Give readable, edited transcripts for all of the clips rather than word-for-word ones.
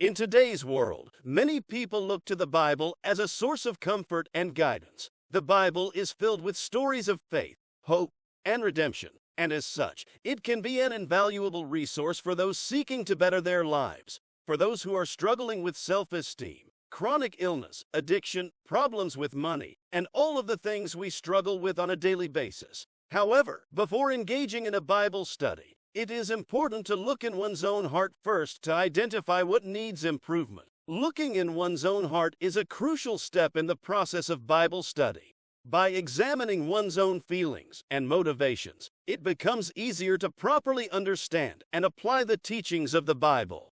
In today's world, many people look to the Bible as a source of comfort and guidance. The Bible is filled with stories of faith, hope, and redemption, and as such, it can be an invaluable resource for those seeking to better their lives. For those who are struggling with self-esteem, chronic illness, addiction, problems with money, and all of the things we struggle with on a daily basis. However, before engaging in a Bible study, it is important to look in one's own heart first to identify what needs improvement. Looking in one's own heart is a crucial step in the process of Bible study. By examining one's own feelings and motivations, it becomes easier to properly understand and apply the teachings of the Bible.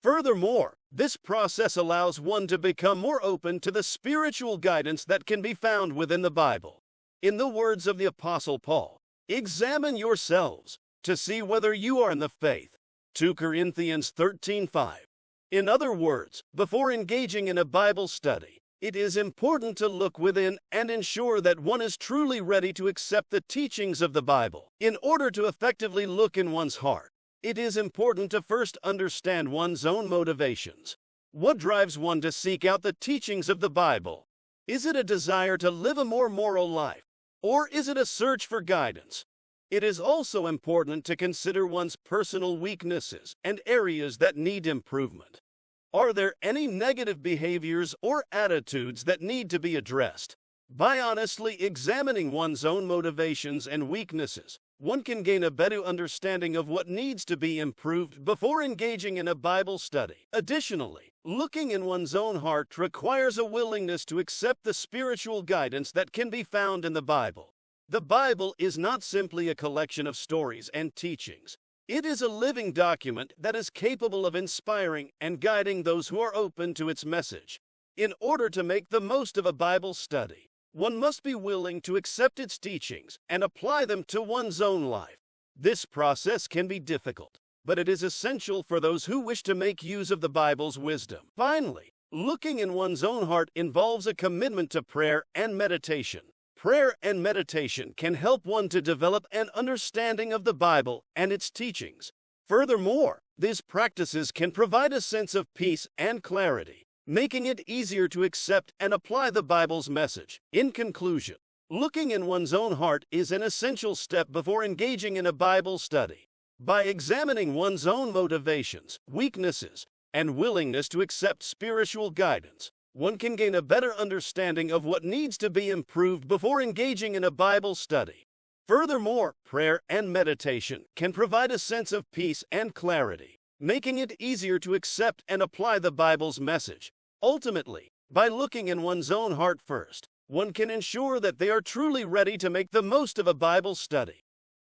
Furthermore, this process allows one to become more open to the spiritual guidance that can be found within the Bible. In the words of the Apostle Paul, "Examine yourselves to see whether you are in the faith." 2 Corinthians 13:5. In other words, before engaging in a Bible study, it is important to look within and ensure that one is truly ready to accept the teachings of the Bible. In order to effectively look in one's heart, it is important to first understand one's own motivations. What drives one to seek out the teachings of the Bible? Is it a desire to live a more moral life, or is it a search for guidance? It is also important to consider one's personal weaknesses and areas that need improvement. Are there any negative behaviors or attitudes that need to be addressed? By honestly examining one's own motivations and weaknesses, one can gain a better understanding of what needs to be improved before engaging in a Bible study. Additionally, looking in one's own heart requires a willingness to accept the spiritual guidance that can be found in the Bible. The Bible is not simply a collection of stories and teachings. It is a living document that is capable of inspiring and guiding those who are open to its message. In order to make the most of a Bible study, one must be willing to accept its teachings and apply them to one's own life. This process can be difficult, but it is essential for those who wish to make use of the Bible's wisdom. Finally, looking in one's own heart involves a commitment to prayer and meditation. Prayer and meditation can help one to develop an understanding of the Bible and its teachings. Furthermore, these practices can provide a sense of peace and clarity, making it easier to accept and apply the Bible's message. In conclusion, looking in one's own heart is an essential step before engaging in a Bible study. By examining one's own motivations, weaknesses, and willingness to accept spiritual guidance, one can gain a better understanding of what needs to be improved before engaging in a Bible study. Furthermore, prayer and meditation can provide a sense of peace and clarity, making it easier to accept and apply the Bible's message. Ultimately, by looking in one's own heart first, one can ensure that they are truly ready to make the most of a Bible study.